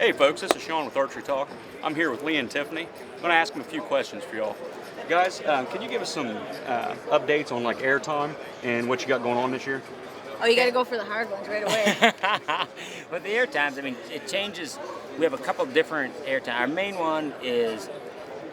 Hey folks, this is Shawn with ArcheryTalk. I'm here with Lee and Tiffany. I'm going to ask them a few questions for y'all. Guys, can you give us some updates on like airtime and what you got going on this year? Oh, you got to go for the hard ones right away. With the air times, I mean, it changes. We have a couple different air times. Our main one is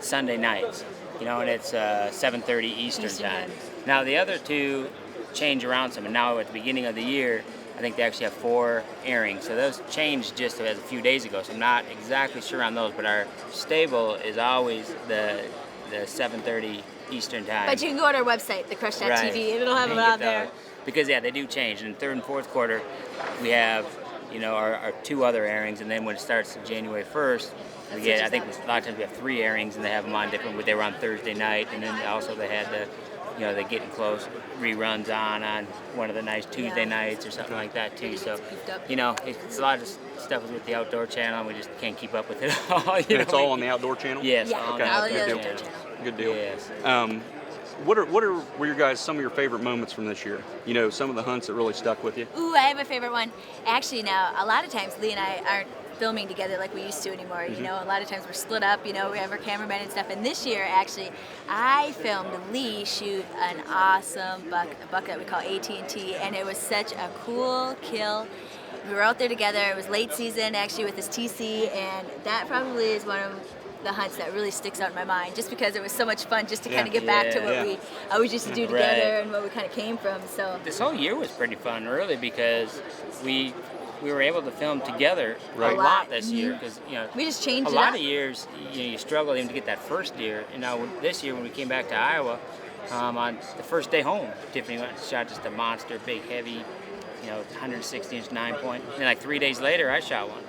Sunday nights, and it's 7:30 Eastern time. Now, the other two change around some, and now at the beginning of the year, I think they actually have 4 airings. So those changed just a few days ago, so I'm not exactly sure on those, but our stable is always the 7:30 Eastern time. But you can go to our website, thecrush.tv, Right. and it'll have them out there. Because, yeah, they do change. In the third and fourth quarter, we have, our 2 other airings, and then when it starts January 1st, we get, I think a lot of times we have 3 airings, and they have them on different, they were on Thursday night, and then also they had the, they're getting close reruns on one of the nights, Tuesday nights or something like that too. So, it's a lot of stuff with the outdoor channel, and we just can't keep up with it all. It's all on the outdoor channel? Yes. Yeah, all okay. all on the the Good outdoor deal. channel. Good deal. Yes. What were your guys some of your favorite moments from this year? Some of the hunts that really stuck with you? Ooh, I have a favorite one. Actually, now, a lot of times Lee and I aren't filming together like we used to anymore. A lot of times we're split up, we have our cameramen and stuff. And this year, actually, I filmed Lee shoot an awesome buck that we call AT&T, and it was such a cool kill. We were out there together. It was late season, actually, with his TC, and that probably is one of the hunts that really sticks out in my mind, just because it was so much fun just to kind of get back to what we always used to do together and what we kind of came from. So this whole year was pretty fun, really, because we were able to film together a lot this year, because we just changed a lot of years you struggle even to get that first deer. And now this year when we came back to Iowa, on the first day home, Tiffany went and shot just a monster, big, heavy, 160-inch 9-point. And then like 3 days later, I shot one.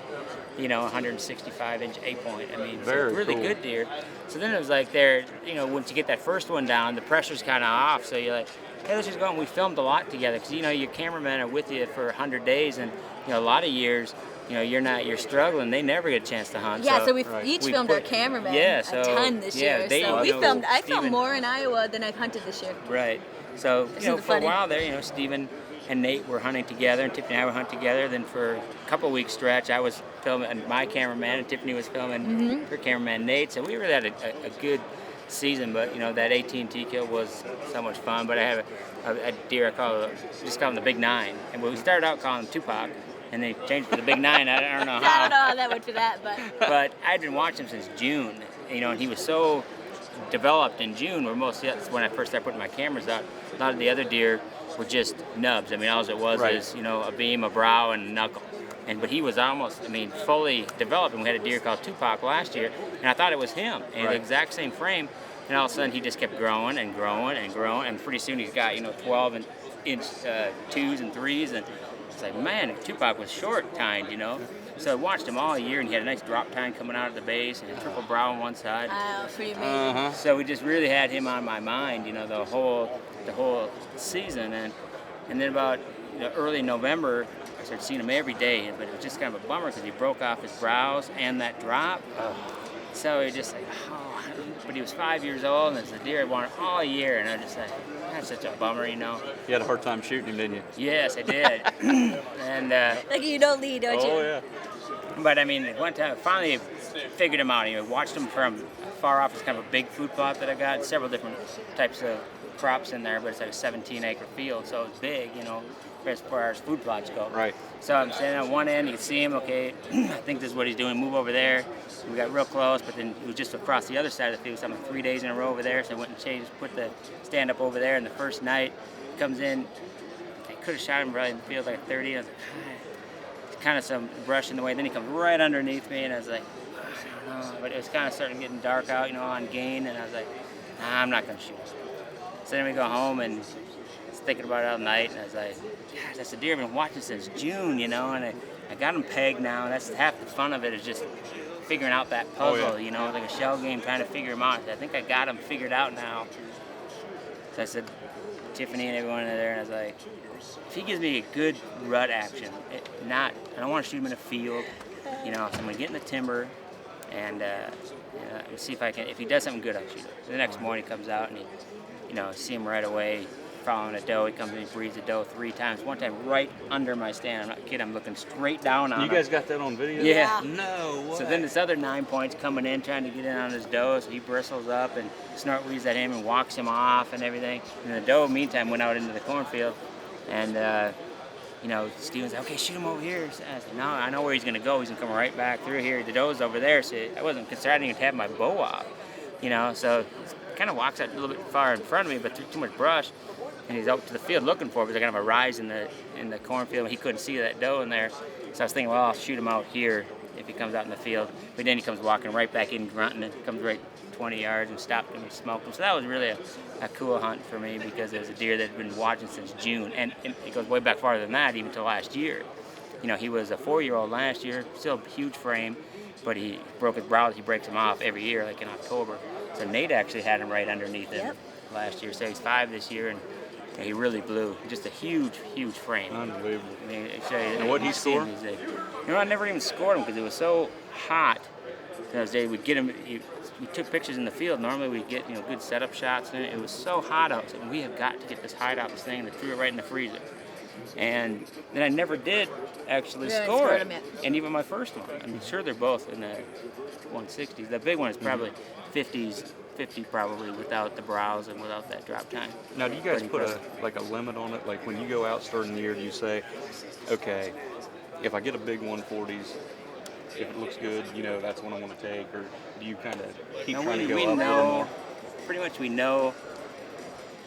165-inch 8-point. I mean, so really cool. good deer. So then it was like once you get that first one down, the pressure's kind of off. So you're like, hey, let's just go. And we filmed a lot together because your cameramen are with you for 100 days, and a lot of years, you're struggling. They never get a chance to hunt. Yeah, so we each filmed our cameraman a ton this year. I filmed more in Iowa than I've hunted this year. Right. So for a while there, Stephen and Nate were hunting together, and Tiffany and I were hunting together. Then for a couple weeks stretch, I was filming my cameraman, and Tiffany was filming her cameraman, Nate. So we really had a good season. But that AT&T kill was so much fun. But I had a deer I just call him the Big 9, and we started out calling him Tupac, and they changed it to the Big 9. I don't know how. I don't know how that went for that, but I'd been watching him since June. And he was so developed in June, where that's when I first started putting my cameras out. A lot of the other deer were just nubs. I mean, all it was is, a beam, a brow, and a knuckle. But he was almost, fully developed. And we had a deer called Tupac last year, and I thought it was him, in the exact same frame. And all of a sudden, he just kept growing and growing and growing, and pretty soon he's got 12-inch 2s and 3s, and it's like, man, Tupac was short-tined, So I watched him all year, and he had a nice drop tine coming out of the base, and a triple brow on one side. Oh, pretty amazing. So we just really had him on my mind, the whole season, and then about early November, I started seeing him every day, but it was just kind of a bummer because he broke off his brows and that drop. So it just like, but he was 5 years old, and it's a deer I wanted all year, and I just like, that's such a bummer, You had a hard time shooting him, didn't you? Yes, I did. And like Lee, don't you? Oh yeah. But one time, I finally figured him out. Watched him from far off. It's kind of a big food plot that I got. Several different types of crops in there, but it's like a 17-acre field, so it's big, as far as food plots go. Right. So I'm standing on one end, you can see him, okay, I think this is what he's doing, move over there. We got real close, but then he was just across the other side of the field, so I'm 3 days in a row over there, so I went and changed, put the stand up over there, and the first night, he comes in, I could have shot him right in the field, like 30, I was like, kind of some brush in the way, then he comes right underneath me, and I was like, I don't know, but it was kind of starting getting dark out, on gain, and I was like, nah, I'm not going to shoot him. So then we go home, and I was thinking about it all night, and I was like, gosh, that's a deer I've been watching since June, and I got him pegged now, and that's half the fun of it is just figuring out that puzzle, like a shell game, trying to figure him out. I think I got him figured out now. So I said, Tiffany and everyone in there, and I was like, if he gives me a good rut action, I don't want to shoot him in a field, so I'm going to get in the timber, and see if I can, if he does something good, I'll shoot him. So the next morning he comes out, and see him right away, following a doe. He comes and he breeds a doe 3 times. One time right under my stand. I'm not kidding. I'm looking straight down on him. You guys got that on video? Yeah. No way. So then this other 9 points coming in, trying to get in on his doe, so he bristles up and snort-wheezes at him and walks him off and everything. And the doe, meantime, went out into the cornfield, and Steven's like, okay, shoot him over here. I said, no, I know where he's gonna go. He's gonna come right back through here. The doe's over there, so I wasn't concerned. I didn't even have my bow off, so he kind of walks out a little bit far in front of me, but through too much brush, and he's out to the field looking for it, because I kind of a rise in the cornfield, and he couldn't see that doe in there. So I was thinking, well, I'll shoot him out here if he comes out in the field. But then he comes walking right back in, grunting, and comes right 20 yards and stopped him and smoked him. So that was really a cool hunt for me, because it was a deer that had been watching since June. And it goes way back farther than that, even to last year. He was a 4-year-old last year, still a huge frame, but he broke his brow. He breaks him off every year, like in October. So Nate actually had him right underneath him last year. So he's 5 this year, and he really blew. Just a huge, huge frame. Unbelievable. I mean, and what did he score? I never even scored him because it was so hot. We'd get him. We took pictures in the field. Normally we'd get good setup shots, and it was so hot out. So we have got to get this hide out this thing, and I threw it right in the freezer. And then I never did actually score it. And even my first one, I'm sure they're both in the 160s. The big one is probably 50s. 50 probably without the brows and without that drop time. Now, do you guys put a limit on it? Like when you go out starting the year, do you say, okay, if I get a big 140s, if it looks good, that's what I want to take, or do you kind of keep trying to go up a little more? Pretty much we know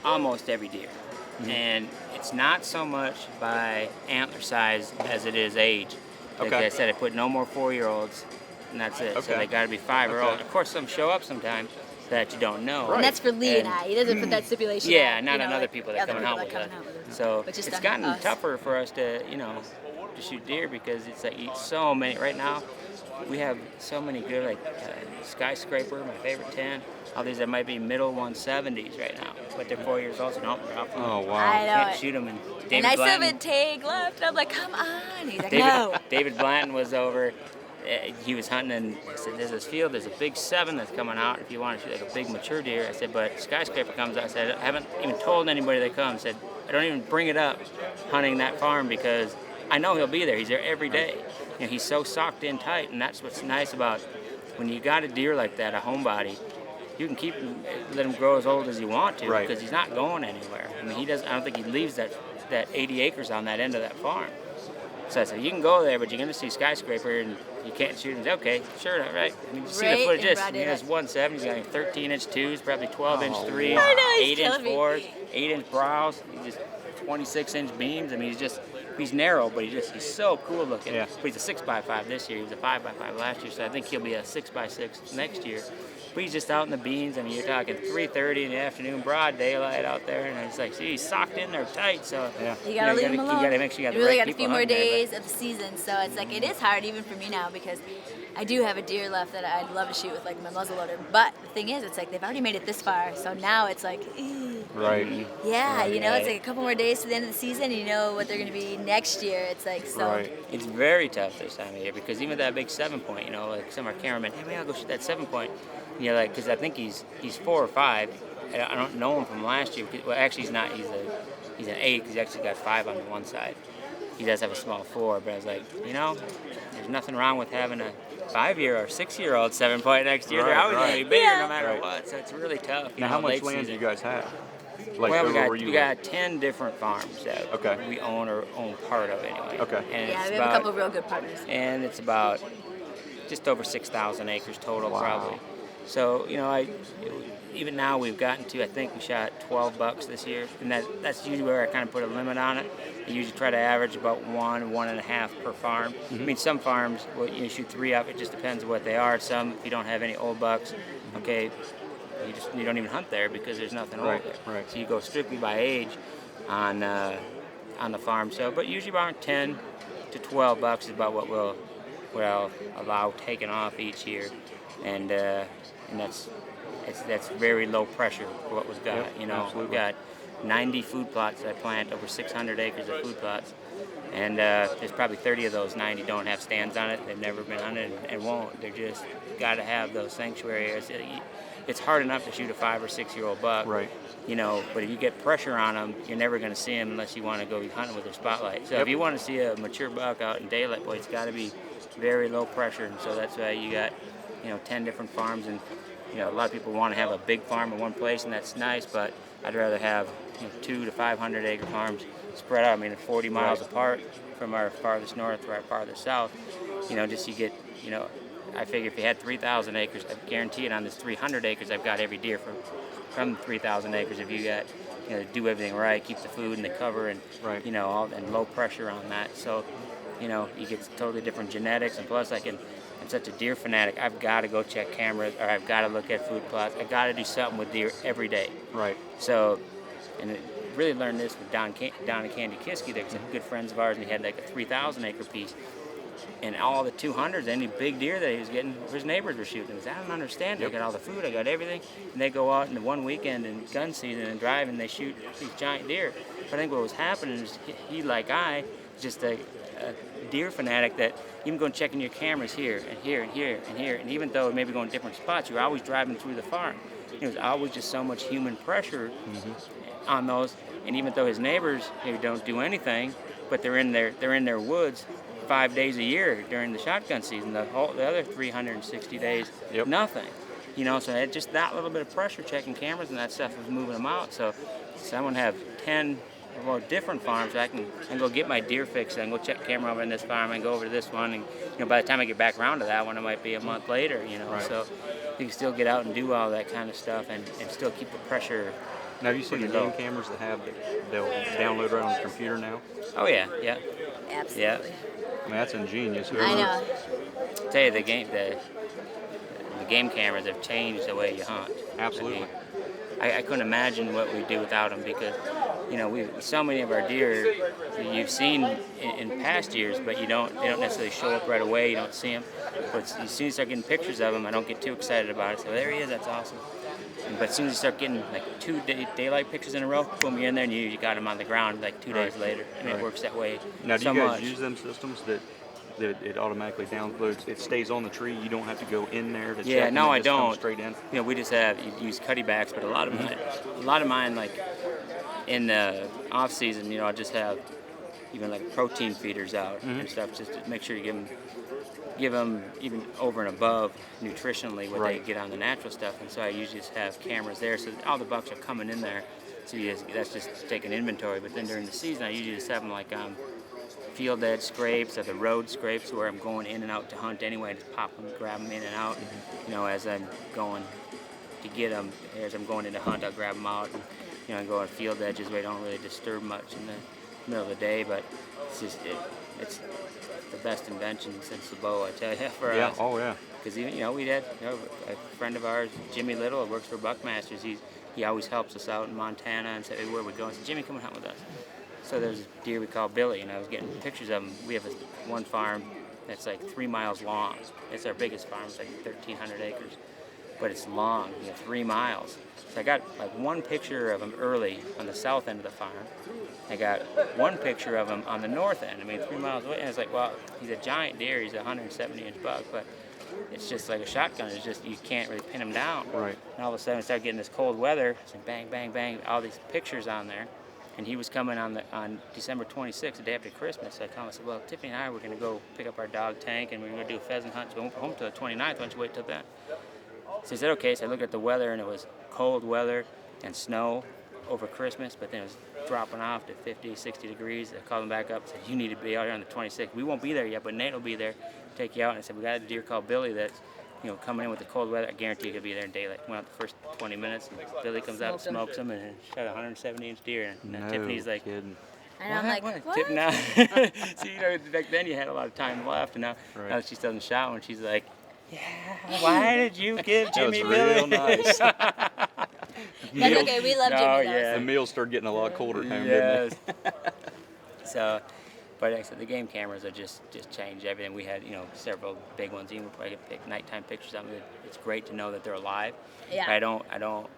almost every deer. And it's not so much by antler size as it is age. Like I said, I put no more 4-year-olds, and that's it. So they got to be 5-year-old. Of course, some show up sometimes that you don't know. Right. And that's for Lee and I. He doesn't put that stipulation. Yeah, not on other people that come out with us. So it's gotten tougher for us to shoot deer, because it's like so many right now. We have so many good, like Skyscraper, my favorite 10. All these that might be middle 170s right now, but they're 4 years old, so don't drop them. Oh wow! I know. Can't shoot them. And I still have a tag left. And I'm like, come on. He's like, no. David Blanton was over. He was hunting, and I said, there's this field, there's a big 7 that's coming out if you want to shoot like a big mature deer. I said, but Skyscraper comes out. I said, I haven't even told anybody they come. I said, I don't even bring it up hunting that farm, because I know he'll be there. He's there every day. He's so socked in tight, and that's what's nice about when you got a deer like that, a homebody. You can let him grow as old as you want to, because he's not going anywhere. I mean, I don't think he leaves that 80 acres on that end of that farm. So I said, you can go there, but you're going to see Skyscraper, and you can't shoot him. Okay, sure, all right. I mean, you see the footage. He has 170. He's got 13-inch 2s, probably 12-inch 3s, 8-inch 4s, 8-inch brows. He's just 26-inch beams. I mean, he's narrow, but he's so cool looking. Yeah. But he's a 6x5 this year. He was a 5x5 last year, so I think he'll be a 6x6 next year. But he's just out in the beans. I mean, you're talking 3:30 in the afternoon, broad daylight out there, and it's like, see, he's socked in there tight. So you gotta leave him alone. You gotta make sure you got really got the right a few more days of the season, so it's like it is hard even for me now, because I do have a deer left that I'd love to shoot with like my muzzleloader. But the thing is, it's like they've already made it this far, so now it's like, right. Yeah, it's like a couple more days to the end of the season. You know what they're gonna be next year. It's like so. Right. It's very tough this time of year, because even that big 7-point, like some of our cameramen, hey, maybe I'll go shoot that 7-point. Because I think he's 4 or 5. I don't know him from last year. Well, actually, he's not. He's an 8, because he actually got 5 on the one side. He does have a small 4, but I was like, there's nothing wrong with having a 5-year or 6-year-old 7-point next year. They're always going to be bigger no matter what. So it's really tough. Now, how much land do you guys have? Like, well, we got 10 different farms that we own or own part of anyway. Okay. And we have a couple of real good partners. And it's about just over 6,000 acres total, probably. So, even now we've gotten to, I think we shot 12 bucks this year, and that's usually where I kind of put a limit on it. I usually try to average about 1.5 per farm. I mean, some farms, you shoot 3 up, it just depends on what they are. Some, if you don't have any old bucks, you don't even hunt there because there's nothing old there. Right. So you go strictly by age on the farm. So, but usually around 10 to 12 bucks is about what I'll allow taken off each year, and that's very low pressure for what we've got. Yep, absolutely. We've got 90 food plots I plant, over 600 acres of food plots. And there's probably 30 of those 90 don't have stands on it. They've never been on it and won't. They're just got to have those sanctuary areas. It's hard enough to shoot a 5 or 6 year old buck, Right. you know, but if you get pressure on them, you're never going to see them unless you want to go hunting with their spotlight. So if you want to see a mature buck out in daylight, boy, it's got to be very low pressure. And so that's why you got, 10 different farms. And, a lot of people want to have a big farm in one place, and that's nice, but I'd rather have 200 to 500 acre farms spread out. I mean, 40 miles apart from our farthest north to our farthest south. Just you get, I figure if you had 3,000 acres, I guarantee it on this 300 acres, I've got every deer from 3,000 acres. If you got, do everything right, keep the food and the cover, and and low pressure on that. So, you get totally different genetics, and plus I'm such a deer fanatic. I've got to go check cameras, or I've got to look at food plots. I got to do something with deer every day. Right. So, and really learned this with Don and Candy Kiske. They're good friends of ours, and he had like a 3,000 acre piece. And all the 200s, any big deer that he was getting, his neighbors were shooting. I don't understand. I got all the food, I got everything. And they go out in the one weekend in gun season and drive, and they shoot these giant deer. But I think what was happening is he, like I, just a deer fanatic that even going checking your cameras here and here and here and here. And even though maybe going different spots, you're always driving through the farm. There's always just so much human pressure on those. And even though his neighbors maybe don't do anything, but they're in their woods 5 days a year during the shotgun season. The other 360 days, nothing. So it just that little bit of pressure checking cameras and that stuff was moving them out. So someone have 10 or more different farms. I can go get my deer fix and go check camera over in this farm and go over to this one. And by the time I get back around to that one, it might be a month later. Right. So you can still get out and do all that kind of stuff and still keep the pressure. Now, have you seen the game cameras that they'll download right on the computer now? Oh yeah. Absolutely. Yeah. I mean, that's ingenious. I know. I tell you, the game cameras have changed the way you hunt. Absolutely. I couldn't imagine what we'd do without them because, so many of our deer you've seen in past years, but they don't necessarily show up right away. You don't see them. But as soon as you start getting pictures of them, I don't get too excited about it. So there he is. That's awesome. But as soon as you start getting like 2 daylight pictures in a row, boom, you're in there and you got them on the ground like 2 days later. And it works that way. Now, do so you guys much. use them systems that it automatically downloads? It stays on the tree. You don't have to go in there to check. Yeah, no, and it I just comes don't. Straight in. We just use cutty backs, but a lot of mine, like in the off season, I just have even like protein feeders out and stuff, just to make sure you give them even over and above nutritionally what they get on the natural stuff. And so I usually just have cameras there, so all the bucks are coming in there. So that's just taking inventory. But then during the season, I usually just have them like field edge scrapes or the road scrapes where I'm going in and out to hunt anyway. Just pop them, grab them in and out. As I'm going to get them, as I'm going in to hunt, I'll grab them out and go on field edges where I don't really disturb much in the middle of the day. But it's the best invention since the bow, I tell you, for us. Oh yeah. Because even we had a friend of ours, Jimmy Little, works for Buckmasters. He always helps us out in Montana and said, hey, where we going? I said, Jimmy, come and hunt with us. So there's a deer we call Billy, and I was getting pictures of him. We have one farm that's like 3 miles long. It's our biggest farm. It's like 1,300 acres, but it's long, 3 miles. So I got like one picture of him early on the south end of the farm. I got one picture of him on the north end. 3 miles away. And it's like, well, he's a giant deer. He's a 170-inch buck, but it's just like a shotgun. It's just you can't really pin him down. Right. And all of a sudden, I started getting this cold weather. It's like bang, bang, bang, all these pictures on there. And he was coming on December 26th, the day after Christmas. So I called him and said, well, Tiffany and I were going to go pick up our dog Tank, and we were going to do a pheasant hunt. So we won't home till the 29th. Why don't you wait till then? So he said, okay. So I looked at the weather, and it was cold weather and snow over Christmas, but then it was dropping off to 50, 60 degrees. I called him back up and said, you need to be out here on the 26th. We won't be there yet, but Nate will be there to take you out. And I said, we got a deer called Billy that's coming in with the cold weather. I guarantee he'll be there in daylight. Went out the first 20 minutes, and Billy comes out and smokes him and shot a 170-inch deer. And No Tiffany's like, kidding. And I'm like, what? Now, see, back then you had a lot of time left, and now that she's done the shot one, she's like, yeah, why did you give Jimmy Billy? Real nice. That's okay. We love Jimmy, though. Yeah. The meals started getting a lot colder at home, didn't they? So, but like I said, the game cameras are just changed everything. We had several big ones. Even before I could pick nighttime pictures of them, it's great to know that they're alive. Yeah. But I don't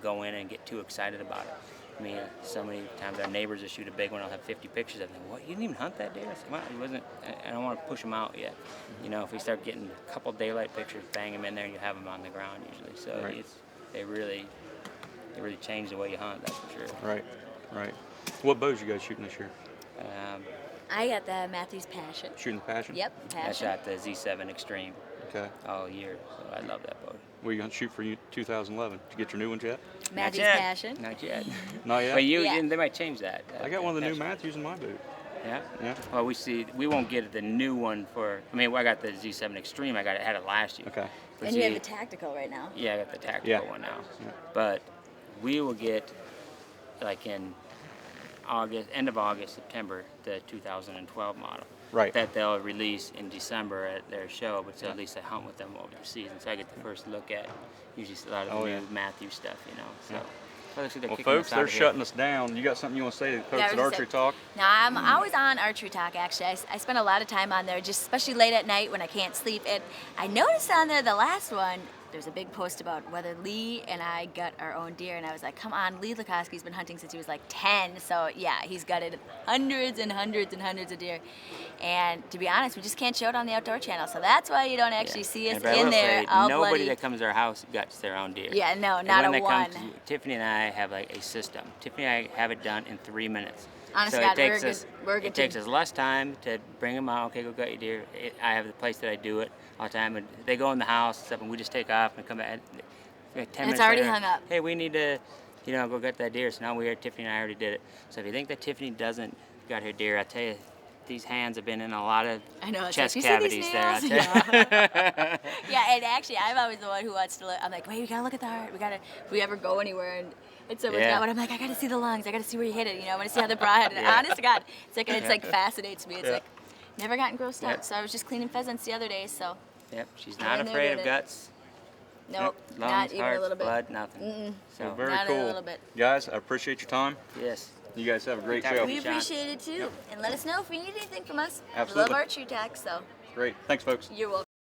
go in and get too excited about it. I mean, so many times our neighbors will shoot a big one. I'll have 50 pictures of them. What? You didn't even hunt that deer? I said, well, it wasn't. I don't want to push them out yet. You know, if we start getting a couple daylight pictures, bang them in there, and you have them on the ground usually. So Right. they really change the way you hunt. That's for sure. Right. Right. What bows you guys shooting this year? I got the Matthews Passion. Shooting the Passion? Yep, I Passion. shot the Z7 Extreme Okay. all year, so I love that bow. What are you going to shoot for 2011? Did you get your new ones yet? Matthews Not yet. Passion. Not yet. Not yet? But Yeah. they might change that. I got one of the new Passion. Matthews in my boot. Yeah. Yeah. Well, we won't get the new one for. I mean, I got the Z7 Extreme. I had it last year. Okay. But And you have see- the tactical right now. Yeah, I got the tactical Yeah. one now. Yeah. But we will get, like in end of August, September, the 2012 model. Right. That they'll release in December at their show, but so at least I hunt with them over the season, so I get the first look at usually a lot of the Oh, new yeah. Matthew stuff, you know. So, Yeah. obviously they're Well, kicking folks, us out they're of here. shutting us down. You got something you want to say to the folks Yeah, I at was Archery gonna Talk? No, I'm always on ArcheryTalk actually. I spend a lot of time on there, just especially late at night when I can't sleep. And I noticed on there the last one, there's a big post about whether Lee and I gut our own deer, and I was like, come on, Lee Lakosky's been hunting since he was like 10, so yeah, he's gutted hundreds and hundreds and hundreds of deer. And to be honest, we just can't show it on the Outdoor Channel, so that's why you don't actually see us And but I in will there say, all nobody bloody. that comes to our house guts their own deer. Yeah, no, And not when a that one. comes to, Tiffany and I have like a system. Tiffany and I have it done in 3 minutes. Honest so to God, it takes we're us good- we're good it takes too. us less time to bring them out. Okay, go gut your deer. I have the place that I do it all the time, and they go in the house and stuff, and we just take off and come back. Like 10 And it's minutes already later, hung up. Hey, we need to, go gut that deer. So now Tiffany and I already did it. So if you think that Tiffany doesn't gut her deer, I tell you, these hands have been in a lot of I know, it's chest like, you see cavities these there. I nails? tell you. Yeah, and actually, I'm always the one who wants to look. I'm like, wait, we gotta look at the heart. If we ever go anywhere and it's someone's Yeah. got one, I'm like, I gotta see the lungs. I gotta see where you hit it. I want to see how the broad. Yeah. Honest to God, it's like fascinates me. It's Yeah. like never gotten grossed Yeah. out. So I was just cleaning pheasants the other day. So Yep, she's Yeah, not and they're afraid doing of it. guts, nope, lungs, not even hearts, a little bit. blood, nothing. Mm-mm. So Well, very Not cool. even a little bit. Guys, I appreciate your time. yes, You guys have a great Good show. talking We Shawn. appreciate it too, and let us know if you need anything from us. Absolutely. We love ArcheryTalk, so Great. Thanks, folks. you're welcome.